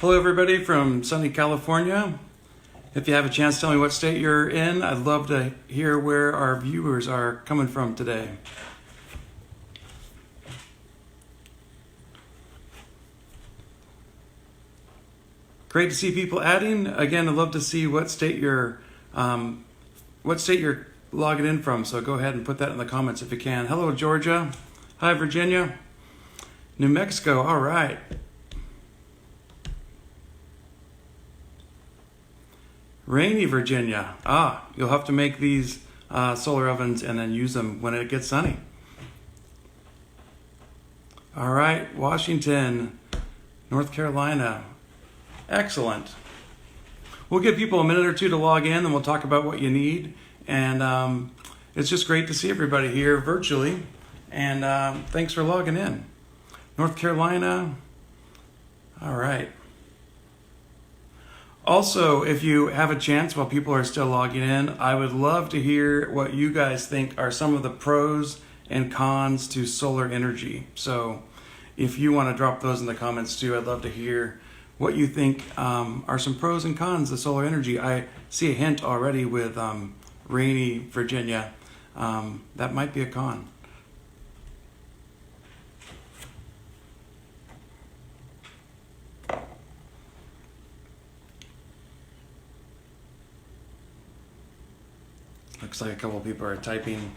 Hello everybody from sunny California. If you have a chance, tell me what state you're in. I'd love to hear where our viewers are coming from today. Great to see people adding. Again, I'd love to see what state you're logging in from. So go ahead and put that in the comments if you can. Hello, Georgia. Hi, Virginia. New Mexico. All right. Rainy Virginia. You'll have to make these solar ovens and then use them when it gets sunny. All right, Washington, North Carolina. Excellent. We'll give people a minute or two to log in, and we'll talk about what you need. And it's just great to see everybody here virtually. And thanks for logging in. North Carolina. All right. Also, if you have a chance while people are still logging in, I would love to hear what you guys think are some of the pros and cons to solar energy. So if you want to drop those in the comments too, I'd love to hear what you think are some pros and cons to solar energy. I see a hint already with rainy Virginia. That might be a con. Looks like a couple of people are typing.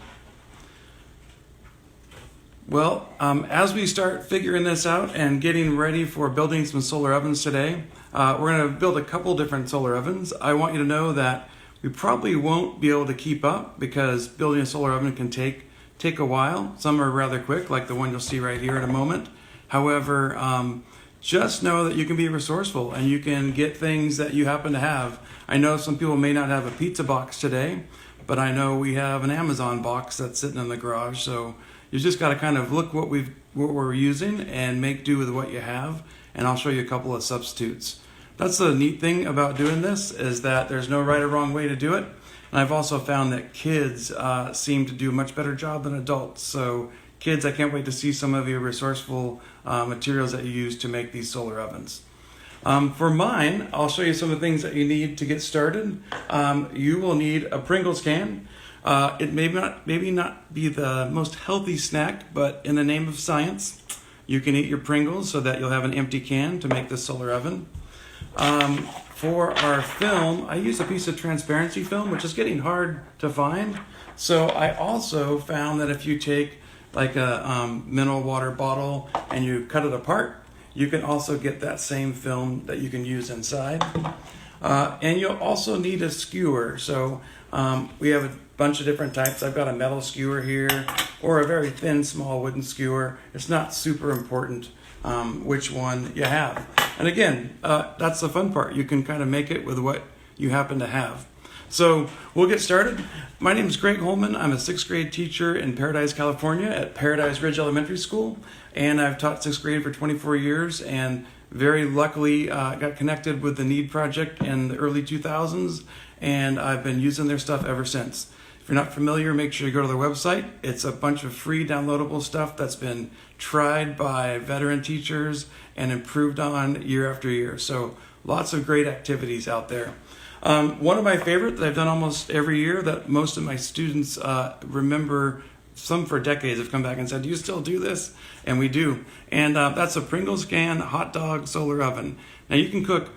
Well, as we start figuring this out and getting ready for building some solar ovens today, we're going to build a couple different solar ovens. I want you to know that we probably won't be able to keep up because building a solar oven can take a while. Some are rather quick, like the one you'll see right here in a moment. However, just know that you can be resourceful and you can get things that you happen to have. I know some people may not have a pizza box today, but I know we have an Amazon box that's sitting in the garage. So you just got to kind of look what we're using and make do with what you have. And I'll show you a couple of substitutes. That's the neat thing about doing this, is that there's no right or wrong way to do it. And I've also found that kids seem to do a much better job than adults. So kids, I can't wait to see some of your resourceful materials that you use to make these solar ovens. For mine, I'll show you some of the things that you need to get started. You will need a Pringles can. It may not be the most healthy snack, but in the name of science, you can eat your Pringles so that you'll have an empty can to make this solar oven. For our film, I use a piece of transparency film, which is getting hard to find. So I also found that if you take like a mineral water bottle and you cut it apart, you can also get that same film that you can use inside. And you'll also need a skewer. So we have a bunch of different types. I've got a metal skewer here or a very thin, small wooden skewer. It's not super important which one you have. And again, that's the fun part. You can kind of make it with what you happen to have. So we'll get started. My name is Greg Holman. I'm a 6th grade teacher in Paradise, California at Paradise Ridge Elementary School. And I've taught 6th grade for 24 years and very luckily got connected with the NEED project in the early 2000s. And I've been using their stuff ever since. If you're not familiar, make sure you go to their website. It's a bunch of free downloadable stuff that's been tried by veteran teachers and improved on year after year. So lots of great activities out there. One of my favorite that I've done almost every year that most of my students remember, some for decades have come back and said, do you still do this? And we do. And that's a Pringles can hot dog solar oven. Now you can cook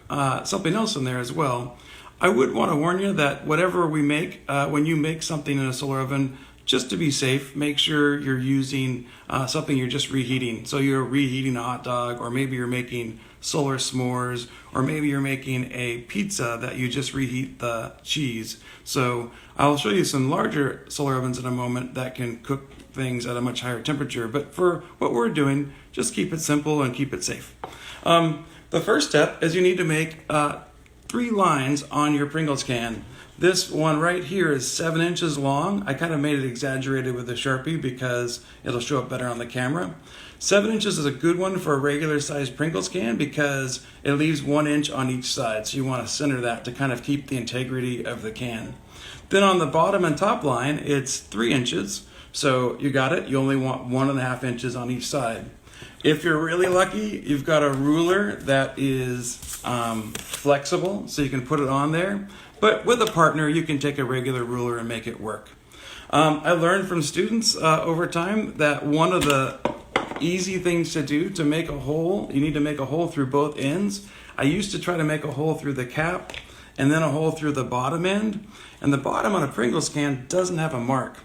something else in there as well. I would want to warn you that whatever we make, when you make something in a solar oven, just to be safe, make sure you're using something you're just reheating. So you're reheating a hot dog, or maybe you're making solar s'mores, or maybe you're making a pizza that you just reheat the cheese. So I'll show you some larger solar ovens in a moment that can cook things at a much higher temperature. But for what we're doing, just keep it simple and keep it safe. The first step is you need to make 3 lines on your Pringles can. This one right here is 7 inches long. I kind of made it exaggerated with a Sharpie because it'll show up better on the camera. 7 inches is a good one for a regular sized Pringles can because it leaves 1 inch on each side. So you want to center that to kind of keep the integrity of the can. Then on the bottom and top line, it's 3 inches. So you got it. You only want 1.5 inches on each side. If you're really lucky, you've got a ruler that is flexible, so you can put it on there. But with a partner, you can take a regular ruler and make it work. I learned from students over time that one of the easy things to do to make a hole, you need to make a hole through both ends. I used to try to make a hole through the cap and then a hole through the bottom end. And the bottom on a Pringles can doesn't have a mark.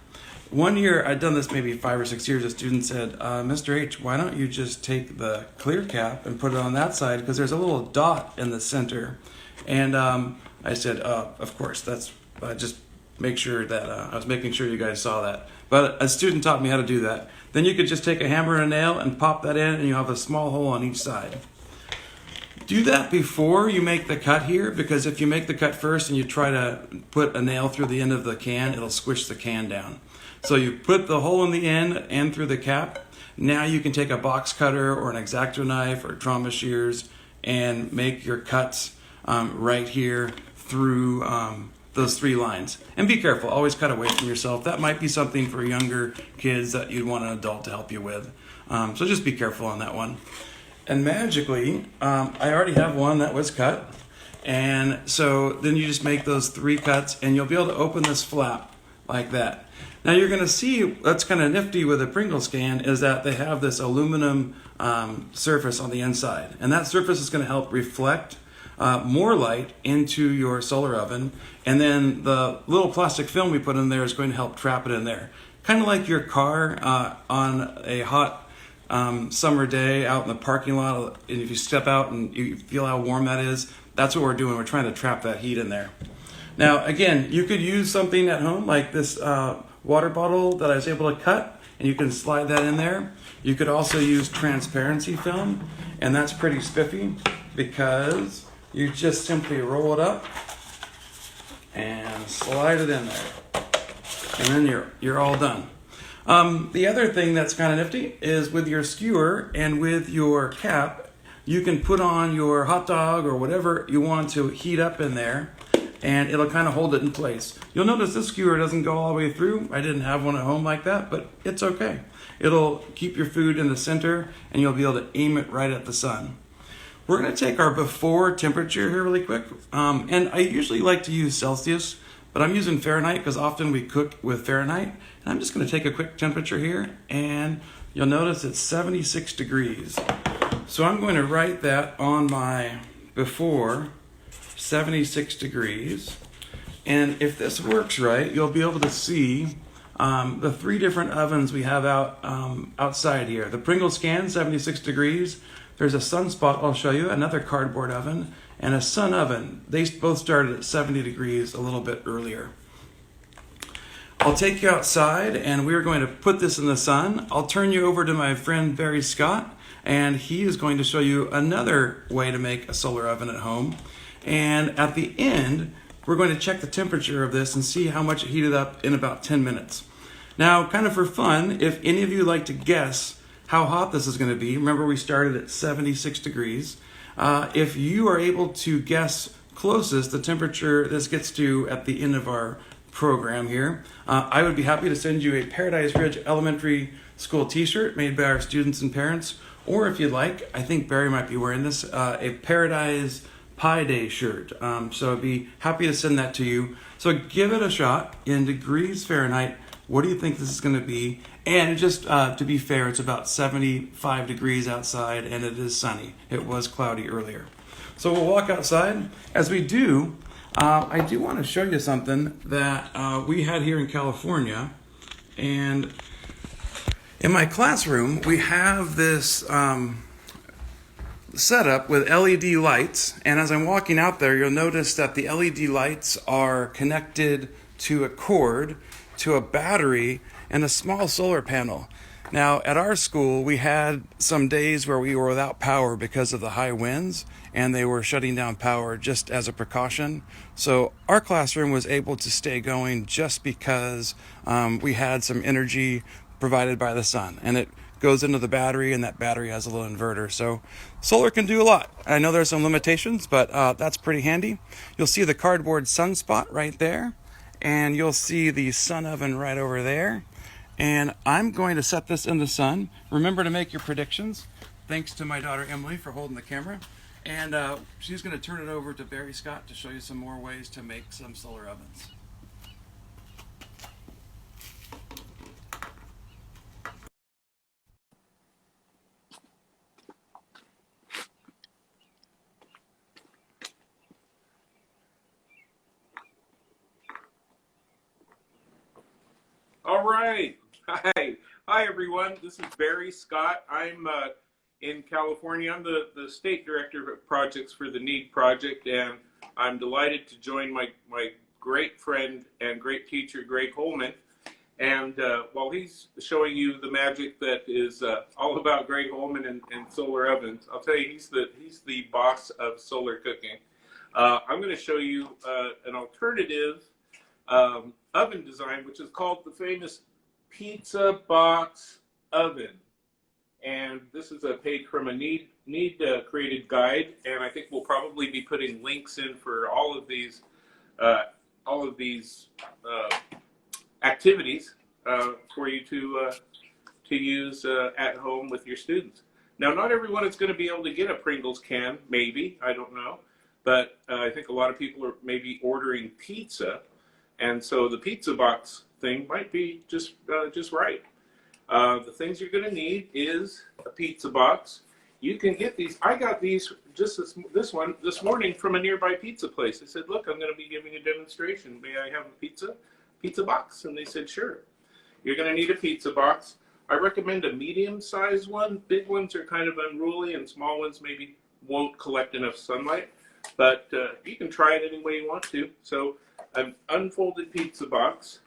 One year, I'd done this maybe 5 or 6 years, a student said, Mr. H, why don't you just take the clear cap and put it on that side, because there's a little dot in the center. And I said, of course, that's just make sure that, I was making sure you guys saw that. But a student taught me how to do that. Then you could just take a hammer and a nail and pop that in, and you have a small hole on each side. Do that before you make the cut here, because if you make the cut first and you try to put a nail through the end of the can, it'll squish the can down. So you put the hole in the end and through the cap. Now you can take a box cutter or an X-Acto knife or trauma shears and make your cuts right here through those 3 lines. And be careful, always cut away from yourself. That might be something for younger kids that you'd want an adult to help you with. So just be careful on that one. And magically, I already have one that was cut. And so then you just make those 3 cuts and you'll be able to open this flap like that. Now you're going to see what's kind of nifty with a Pringles can is that they have this aluminum surface on the inside. And that surface is going to help reflect more light into your solar oven. And then the little plastic film we put in there is going to help trap it in there. Kind of like your car on a hot summer day out in the parking lot. And if you step out and you feel how warm that is, that's what we're doing. We're trying to trap that heat in there. Now, again, you could use something at home like this water bottle that I was able to cut, and you can slide that in there. You could also use transparency film, and that's pretty spiffy because you just simply roll it up and slide it in there, and then you're all done. The other thing that's kind of nifty is with your skewer and with your cap, you can put on your hot dog or whatever you want to heat up in there, and it'll kind of hold it in place. You'll notice this skewer doesn't go all the way through. I didn't have one at home like that, but it's okay. It'll keep your food in the center, and you'll be able to aim it right at the sun. We're going to take our before temperature here really quick. And I usually like to use Celsius, but I'm using Fahrenheit because often we cook with Fahrenheit. And I'm just going to take a quick temperature here, and you'll notice it's 76 degrees. So I'm going to write that on my before, 76 degrees. And if this works right, you'll be able to see the 3 different ovens we have outside here. The Pringles can, 76 degrees. There's a Sunspot, I'll show you, another cardboard oven, and a Sun oven. They both started at 70 degrees a little bit earlier. I'll take you outside, and we're going to put this in the sun. I'll turn you over to my friend Barry Scott, and he is going to show you another way to make a solar oven at home. And at the end, we're going to check the temperature of this and see how much it heated up in about 10 minutes. Now, kind of for fun, if any of you like to guess how hot this is going to be, remember we started at 76 degrees. If you are able to guess closest the temperature this gets to at the end of our program here, I would be happy to send you a Paradise Ridge Elementary School t-shirt made by our students and parents, or if you'd like, I think Barry might be wearing this, a Paradise Pi Day shirt. So I'd be happy to send that to you. So give it a shot in degrees Fahrenheit. What do you think this is going to be? And just to be fair, it's about 75 degrees outside, and it is sunny. It was cloudy earlier. So we'll walk outside. As we do, I do want to show you something that we had here in California. And in my classroom, we have this setup with LED lights. And as I'm walking out there, you'll notice that the LED lights are connected to a cord, to a battery, and a small solar panel. Now, at our school, we had some days where we were without power because of the high winds, and they were shutting down power just as a precaution. So our classroom was able to stay going just because we had some energy provided by the sun, and it goes into the battery, and that battery has a little inverter. So solar can do a lot. I know there's some limitations, but that's pretty handy. You'll see the cardboard Sunspot right there, and you'll see the Sun oven right over there. And I'm going to set this in the sun. Remember to make your predictions. Thanks to my daughter Emily for holding the camera. And she's going to turn it over to Barry Scott to show you some more ways to make some solar ovens. All right. Hi, everyone. This is Barry Scott. I'm in California. I'm the state director of projects for the NEED project, and I'm delighted to join my great friend and great teacher, Greg Holman. And while he's showing you the magic that is all about Greg Holman and solar ovens, I'll tell you he's the boss of solar cooking. I'm going to show you an alternative oven design, which is called the famous pizza box oven. And this is a page from a NEED created guide, and I think we'll probably be putting links in for all of these activities for you to use at home with your students. Now, not everyone is going to be able to get a Pringles can, maybe, I don't know, but I think a lot of people are maybe ordering pizza. And so the pizza box thing might be just right. The things you're going to need is a pizza box. You can get these. I got these just this morning from a nearby pizza place. I said, "Look, I'm going to be giving a demonstration. May I have a pizza box?" And they said, "Sure." You're going to need a pizza box. I recommend a medium-sized one. Big ones are kind of unruly, and small ones maybe won't collect enough sunlight. But you can try it any way you want to. So an unfolded pizza box,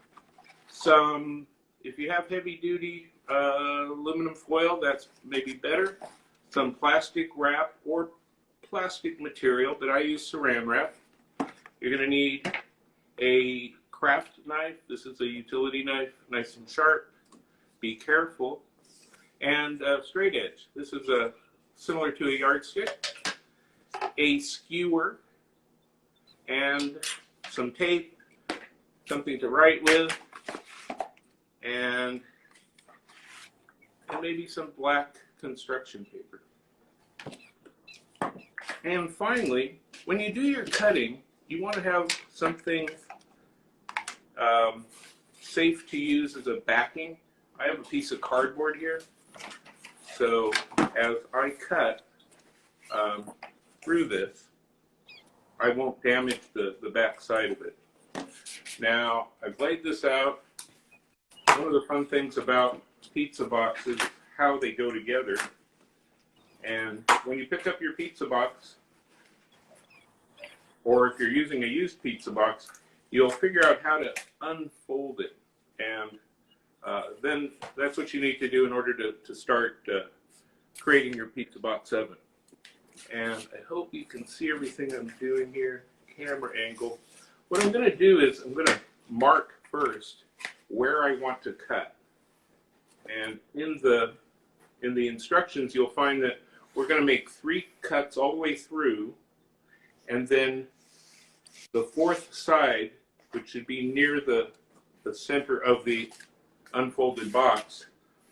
if you have heavy duty aluminum foil, that's maybe better, some plastic wrap or plastic material, but I use saran wrap. You're going to need a craft knife. This is a utility knife, nice and sharp. Be careful. And straight edge. This is similar to a yardstick. A skewer and some tape, something to write with, and maybe some black construction paper. And finally, when you do your cutting, you want to have something safe to use as a backing. I have a piece of cardboard here, so as I cut through this, I won't damage the back side of it. Now, I've laid this out. One of the fun things about pizza boxes is how they go together. And when you pick up your pizza box, or if you're using a used pizza box, you'll figure out how to unfold it. And then that's what you need to do in order to start creating your pizza box oven. And I hope you can see everything I'm doing here, camera angle. What I'm going to do is I'm going to mark first where I want to cut. And in the instructions, you'll find that we're going to make 3 cuts all the way through, and then the 4th side, which should be near the center of the unfolded box,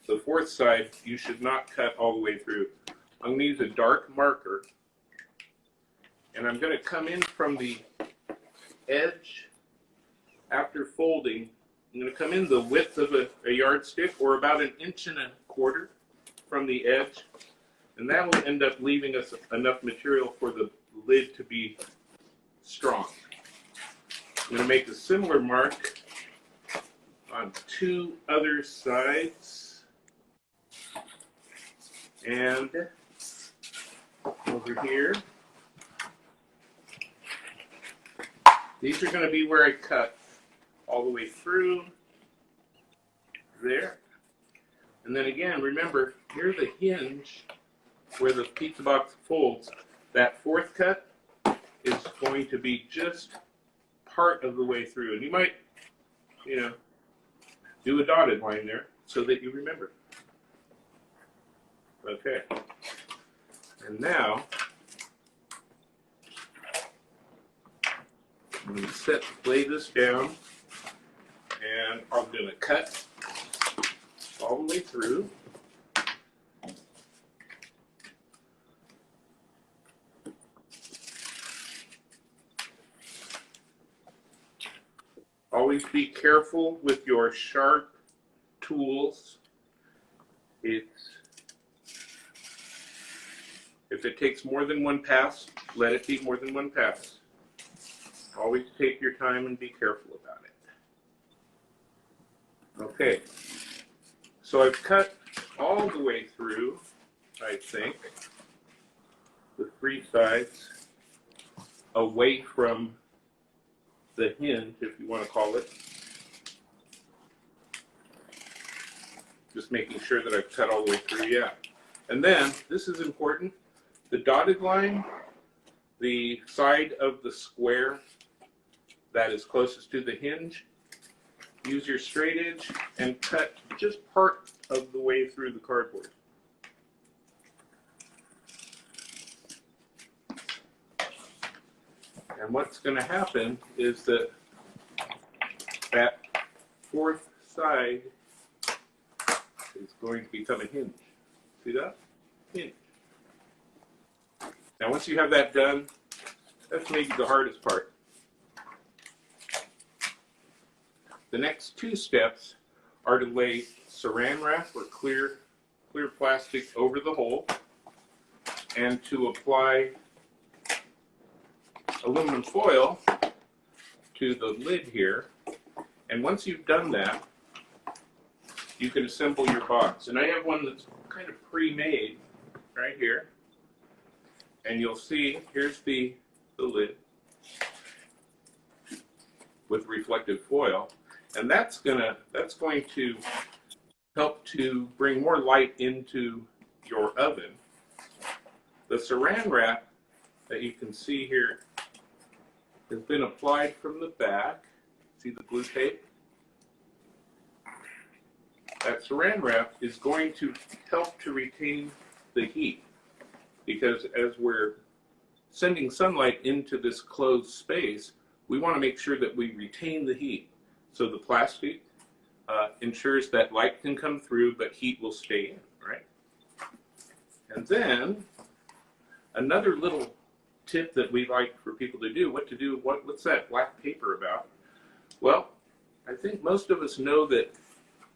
the 4th side you should not cut all the way through. I'm going to use a dark marker, and I'm going to come in from the edge after folding. I'm going to come in the width of a yardstick, or about 1.25 inches from the edge, and that will end up leaving us enough material for the lid to be strong. I'm going to make a similar mark on 2 other sides, and over here. These are going to be where I cut all the way through there. And then again, remember, here's the hinge where the pizza box folds. That 4th cut is going to be just part of the way through. And you might, do a dotted line there so that you remember. Okay. And now, I'm going to lay this down, and I'm going to cut all the way through. Always be careful with your sharp tools. If it takes more than one pass, let it be more than one pass. Always take your time and be careful about it. Okay, so I've cut all the way through, I think, the three sides away from the hinge, if you want to call it. Just making sure that I've cut all the way through, yeah. And then, this is important, the dotted line, the side of the square that is closest to the hinge, use your straight edge and cut just part of the way through the cardboard. And what's going to happen is that that fourth side is going to become a hinge. See that? Hinge. Now once you have that done, that's maybe the hardest part. The next two steps are to lay saran wrap or clear plastic over the hole and to apply aluminum foil to the lid here. And once you've done that, you can assemble your box. And I have one that's kind of pre-made right here. And you'll see, here's the lid with reflective foil. And that's going to help to bring more light into your oven. The saran wrap that you can see here has been applied from the back. See the glue tape? That saran wrap is going to help to retain the heat, because as we're sending sunlight into this closed space, we want to make sure that we retain the heat. So the plastic ensures that light can come through, but heat will stay in, right? And then another little tip that we like for people to do, what's that black paper about? Well, I think most of us know that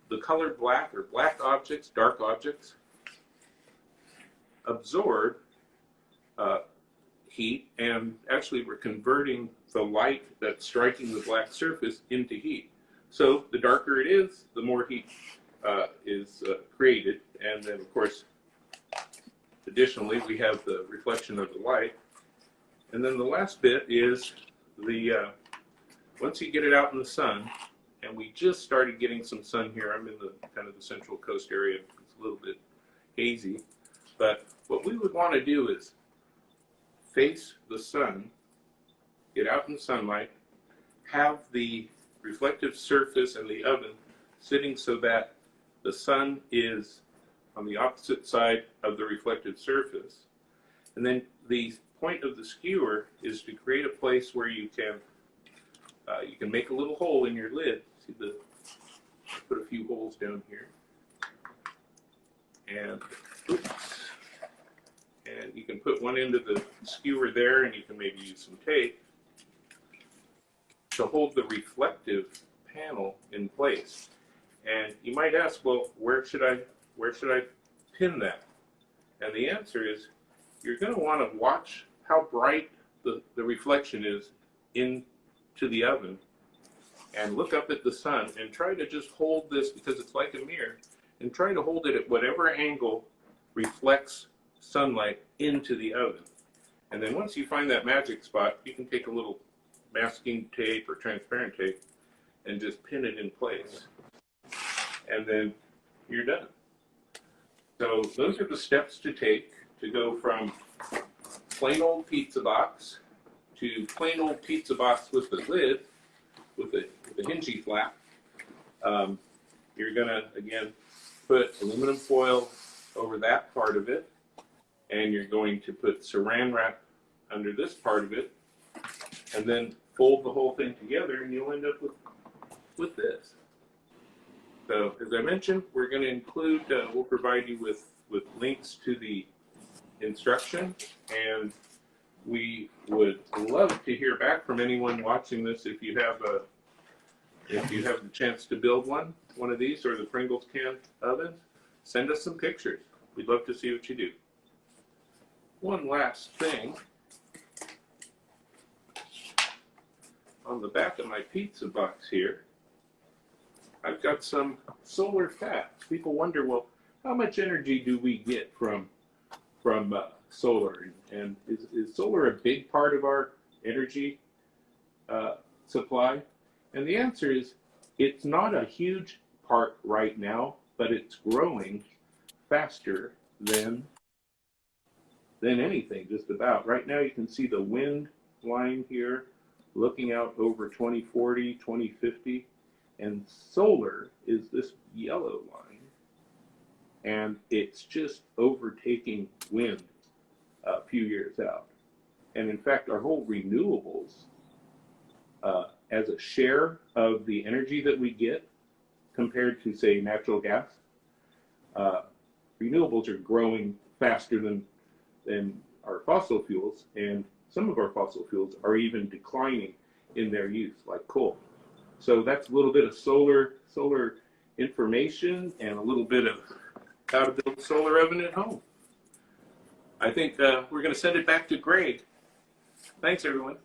the color black or black objects, dark objects, absorb heat, and actually we're converting the light that's striking the black surface into heat. So the darker it is, the more heat is created, and then of course additionally we have the reflection of the light. And then the last bit is once you get it out in the sun, and we just started getting some sun here. I'm in the kind of the central coast area. It's a little bit hazy, but what we would want to do is face the sun, get out in the sunlight, have the reflective surface and the oven sitting so that the sun is on the opposite side of the reflective surface. And then the point of the skewer is to create a place where you can make a little hole in your lid. See put a few holes down here. And you can put one end of the skewer there, and you can maybe use some tape to hold the reflective panel in place. And you might ask, well, where should I pin that? And the answer is, you're going to want to watch how bright the reflection is into the oven, and look up at the sun and try to just hold this, because it's like a mirror, and try to hold it at whatever angle reflects sunlight into the oven. And then once you find that magic spot, you can take a little masking tape or transparent tape and just pin it in place. And then you're done. So those are the steps to take to go from plain old pizza box to plain old pizza box with the lid, with a hingy flap. You're gonna, again, put aluminum foil over that part of it, and you're going to put saran wrap under this part of it, and then fold the whole thing together, and you'll end up with this. So as I mentioned, we're going to include, we'll provide you with links to the instruction, and we would love to hear back from anyone watching this if you have the chance to build one of these or the Pringles can oven. Send us some pictures. We'd love to see what you do. One last thing. On the back of my pizza box here, I've got some solar facts. People wonder, well, how much energy do we get from solar? And is solar a big part of our energy supply? And the answer is, it's not a huge part right now, but it's growing faster than anything, just about. Right now you can see the wind line here, looking out over 2040, 2050, and solar is this yellow line, and it's just overtaking wind a few years out. And in fact, our whole renewables, as a share of the energy that we get compared to, say, natural gas, renewables are growing faster than our fossil fuels, and some of our fossil fuels are even declining in their use, like coal. So that's a little bit of solar information and a little bit of how to build a solar oven at home. I think we're going to send it back to Greg. Thanks, everyone.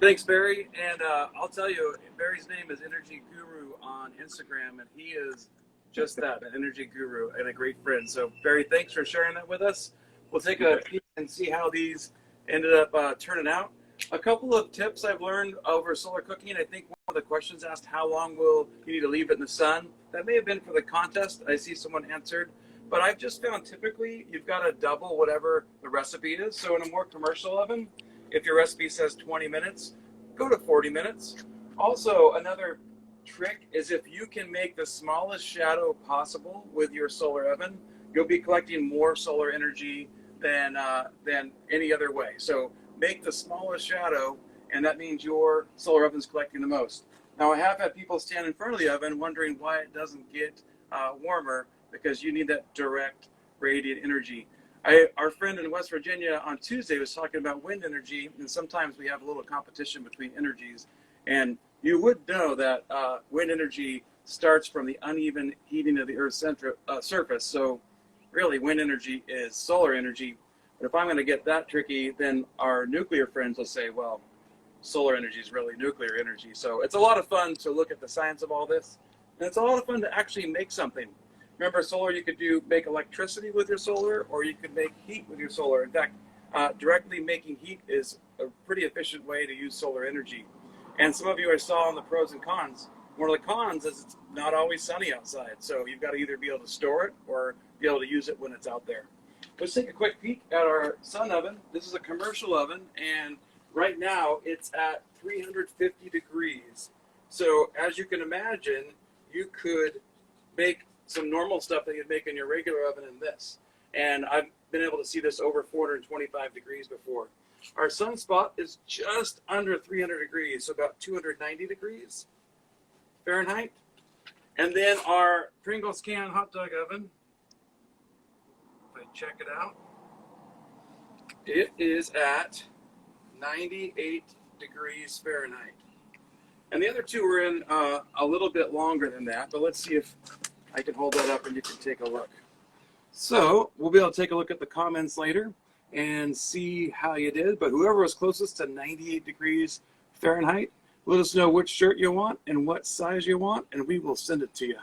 Thanks, Barry. And I'll tell you, Barry's name is Energy Guru on Instagram, and he is just that, an energy guru and a great friend. So, Barry, thanks for sharing that with us. We'll take a peek and see how these ended up turning out. A couple of tips I've learned over solar cooking. I think one of the questions asked, how long will you need to leave it in the sun? That may have been for the contest. I see someone answered. But I've just found typically you've got to double whatever the recipe is. So in a more commercial oven, if your recipe says 20 minutes, go to 40 minutes. Also, another trick is if you can make the smallest shadow possible with your solar oven, you'll be collecting more solar energy than any other way. So make the smallest shadow, and that means your solar oven's collecting the most. Now, I have had people stand in front of the oven wondering why it doesn't get warmer, because you need that direct radiant energy. Our friend in West Virginia on Tuesday was talking about wind energy, and sometimes we have a little competition between energies. And you would know that wind energy starts from the uneven heating of the Earth's surface. So really, wind energy is solar energy. But if I'm going to get that tricky, then our nuclear friends will say, well, solar energy is really nuclear energy. So it's a lot of fun to look at the science of all this. And it's a lot of fun to actually make something. Remember, solar, you could make electricity with your solar, or you could make heat with your solar. In fact, directly making heat is a pretty efficient way to use solar energy. And some of you I saw on the pros and cons. One of the cons is it's not always sunny outside. So you've got to either be able to store it or be able to use it when it's out there. Let's take a quick peek at our sun oven. This is a commercial oven, and right now it's at 350 degrees. So as you can imagine, you could make some normal stuff that you'd make in your regular oven in this. And I've been able to see this over 425 degrees before. Our sunspot is just under 300 degrees, so about 290 degrees Fahrenheit. And then our Pringles can hot dog oven, if I check it out, it is at 98 degrees Fahrenheit. And the other two are in a little bit longer than that, but let's see if I can hold that up and you can take a look. So we'll be able to take a look at the comments later and see how you did. But whoever was closest to 98 degrees Fahrenheit, let us know which shirt you want and what size you want, and we will send it to you.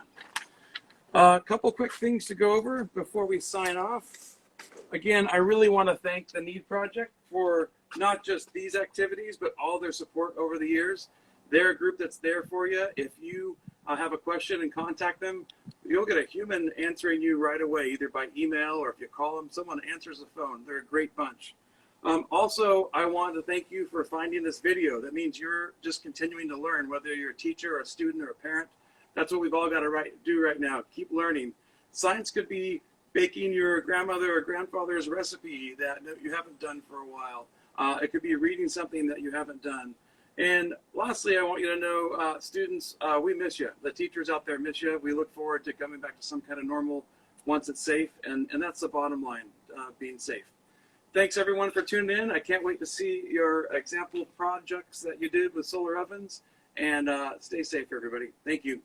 A couple quick things to go over before we sign off. Again, I really want to thank the Need Project for not just these activities, but all their support over the years. They're a group that's there for you. If you have a question and contact them, you'll get a human answering you right away, either by email or if you call them, someone answers the phone. They're a great bunch. Also, I want to thank you for finding this video. That means you're just continuing to learn, whether you're a teacher or a student or a parent. That's what we've all got to do right now. Keep learning. Science could be baking your grandmother or grandfather's recipe that you haven't done for a while. It could be reading something that you haven't done. And lastly, I want you to know, students, we miss you. The teachers out there miss you. We look forward to coming back to some kind of normal once it's safe, and that's the bottom line, being safe. Thanks everyone for tuning in. I can't wait to see your example projects that you did with solar ovens, and stay safe, everybody. Thank you.